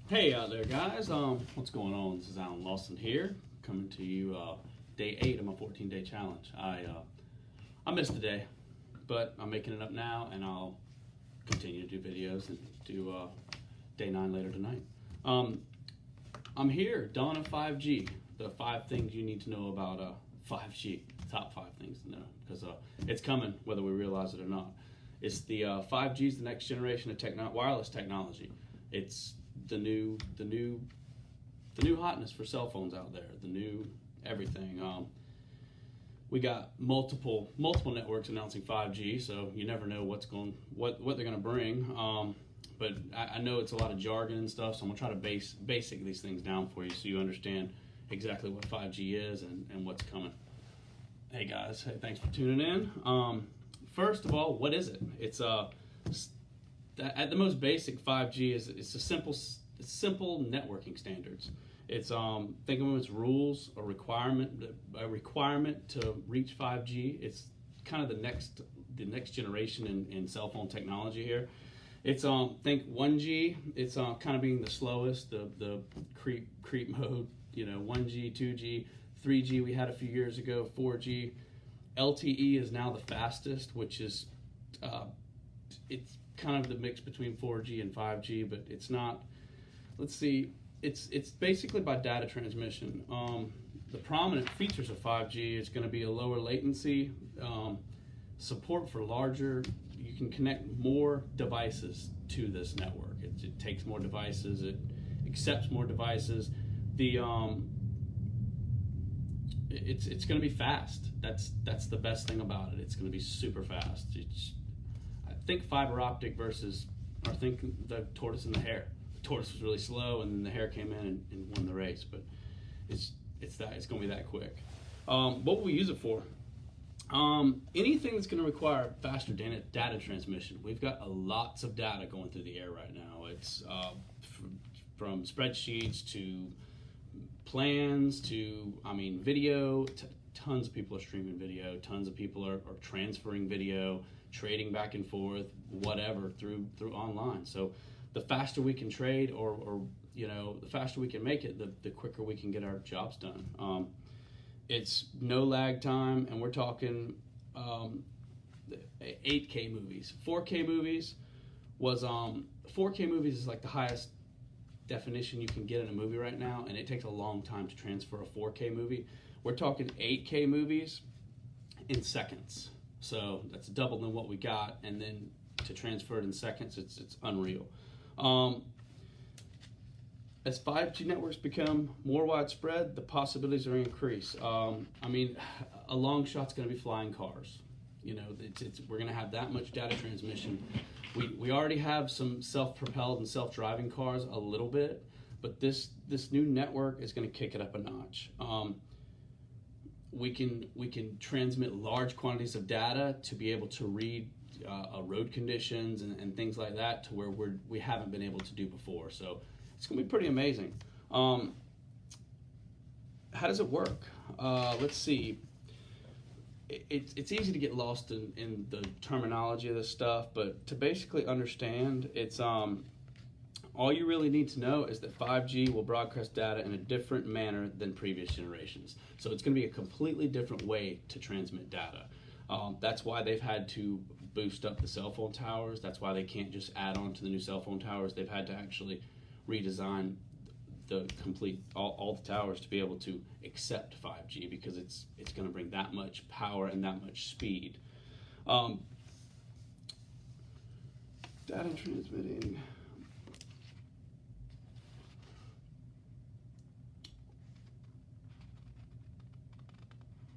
Hey out there, guys. What's going on? This is Alan Lawson here, coming to you day 8 of my 14-day challenge. I missed a day, but I'm making it up now, and I'll continue to do videos and do day 9 later tonight. I'm here, dawn of 5G. The 5 things you need to know about 5G. Top 5 things to know, because it's coming, whether we realize it or not. It's the 5G is the next generation of wireless technology. It's the new hotness for cell phones out there. The new everything. We got multiple networks announcing 5G, so you never know what they're gonna bring. But I know it's a lot of jargon and stuff, so I'm gonna try to basic these things down for you so you understand exactly what 5G is and what's coming. Hey guys, hey, thanks for tuning in. First of all, what is it? It's at the most basic, 5G it's a simple networking standards. It's think of them as rules, a requirement to reach 5G. It's kind of the next generation in cell phone technology here. It's think 1G. It's kind of being the slowest, the creep mode. 1G, 2G, 3G we had a few years ago. 4G, LTE is now the fastest, which is it's kind of the mix between 4G and 5G, but it's not. Let's see. It's basically by data transmission. The prominent features of 5G is going to be a lower latency, support for larger. You can connect more devices to this network. It takes more devices. It accepts more devices. It's going to be fast. That's the best thing about it. It's going to be super fast. I think fiber optic or think the tortoise and the hare. The tortoise was really slow, and then the hare came in and won the race. But it's going to be that quick. What will we use it for? Anything that's going to require faster data transmission. We've got lots of data going through the air right now. It's from spreadsheets to plans to video. Tons of people are streaming video. Tons of people are transferring video, trading back and forth, whatever through online. So the faster we can trade, or the faster we can make it, the quicker we can get our jobs done. It's no lag time, and we're talking 8K movies. 4K movies was 4K movies is like the highest definition you can get in a movie right now, and it takes a long time to transfer a 4K movie. We're talking 8K movies in seconds. So that's double than what we got, and then to transfer it in seconds, it's unreal. As 5G networks become more widespread, the possibilities are increased. A long shot's going to be flying cars. We're going to have that much data transmission. We already have some self-propelled and self-driving cars a little bit, but this new network is going to kick it up a notch. We can transmit large quantities of data to be able to read road conditions and things like that, to where we haven't been able to do before. So it's going to be pretty amazing. How does it work? Let's see. It's easy to get lost in the terminology of this stuff, but to basically understand, it's all you really need to know is that 5G will broadcast data in a different manner than previous generations. So it's going to be a completely different way to transmit data. That's why they've had to boost up the cell phone towers. That's why they can't just add on to the new cell phone towers. They've had to actually redesign all the towers to be able to accept 5G, because it's going to bring that much power and that much speed. Data transmitting.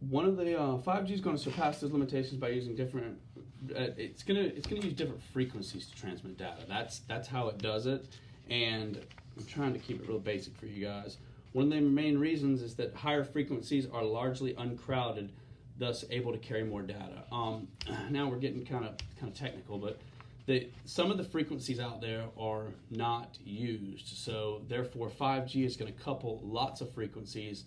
One of the 5G is going to surpass those limitations by using different. It's going to use different frequencies to transmit data. That's how it does it, and I'm trying to keep it real basic for you guys. One of the main reasons is that higher frequencies are largely uncrowded, thus able to carry more data. Now we're getting kind of technical, but some of the frequencies out there are not used. So therefore, 5G is going to couple lots of frequencies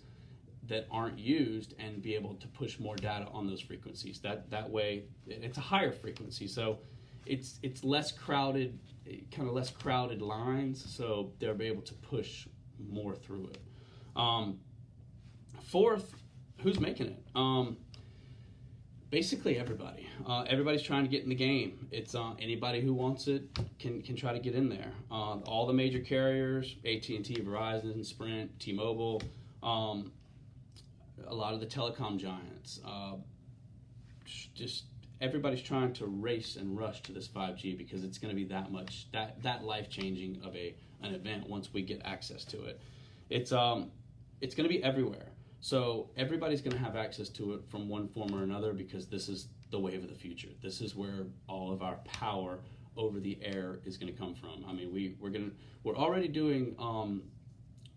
that aren't used and be able to push more data on those frequencies. That way, it's a higher frequency. So it's less crowded, kind of less crowded lines, so they'll be able to push more through it. Fourth, who's making it? Basically everybody. Everybody's trying to get in the game. It's anybody who wants it can try to get in there. All the major carriers, AT&T, Verizon, Sprint, T-Mobile, a lot of the telecom giants. Just everybody's trying to race and rush to this 5G because it's going to be that life-changing of an event once we get access to it. It's going to be everywhere. So everybody's going to have access to it from one form or another because this is the wave of the future. This is where all of our power over the air is going to come from. I mean, we're already doing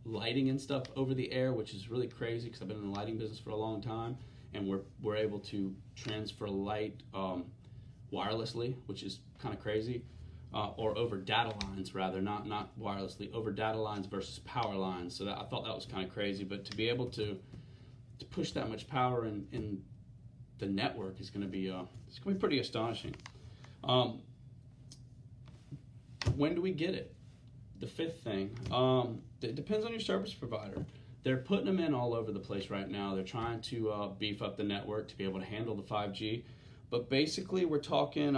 lighting and stuff over the air, which is really crazy because I've been in the lighting business for a long time, and we're able to transfer light wirelessly, which is kind of crazy, or over data lines rather, not wirelessly, over data lines versus power lines. So I thought that was kind of crazy, but to be able to push that much power in the network is going to be pretty astonishing. When do we get it? The fifth thing, it depends on your service provider. They're putting them in all over the place right now. They're trying to beef up the network to be able to handle the 5G. But basically, we're talking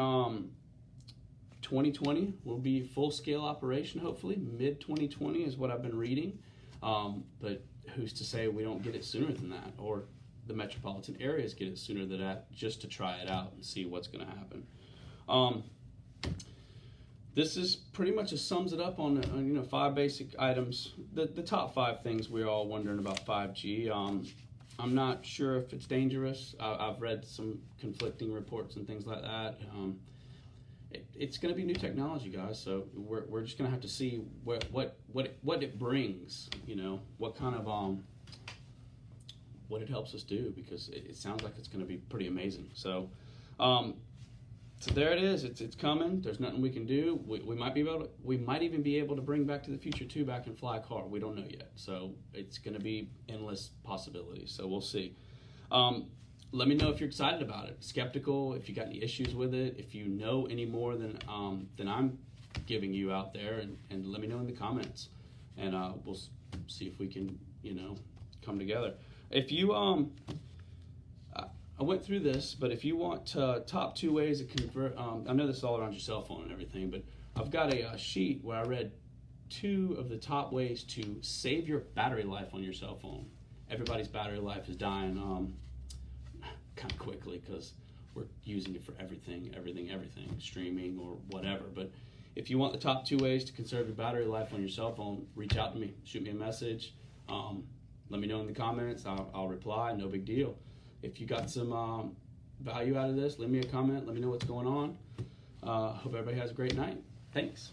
2020 will be full-scale operation, hopefully. Mid-2020 is what I've been reading. But who's to say we don't get it sooner than that, or the metropolitan areas get it sooner than that, just to try it out and see what's going to happen. This is pretty much sums it up on 5 basic items. The top 5 things we're all wondering about 5G. I'm not sure if it's dangerous. I've read some conflicting reports and things like that. It's going to be new technology, guys. So we're just going to have to see what it brings. What kind of what it helps us do, because it sounds like it's going to be pretty amazing. So. So there it is. It's coming. There's nothing we can do. We might even be able to bring Back to the Future 2 back and fly a car. We don't know yet. So it's going to be endless possibilities. So we'll see. Let me know if you're excited about it. Skeptical. If you got any issues with it. If you know any more than I'm giving you out there, and let me know in the comments. And we'll see if we can come together. If you I went through this, but if you want top 2 ways to convert, I know this is all around your cell phone and everything, but I've got a sheet where I read 2 of the top ways to save your battery life on your cell phone. Everybody's battery life is dying kind of quickly because we're using it for everything, streaming or whatever. But if you want the top 2 ways to conserve your battery life on your cell phone, reach out to me, shoot me a message. Let me know in the comments. I'll reply, no big deal. If you got some value out of this, leave me a comment. Let me know what's going on. Hope everybody has a great night. Thanks.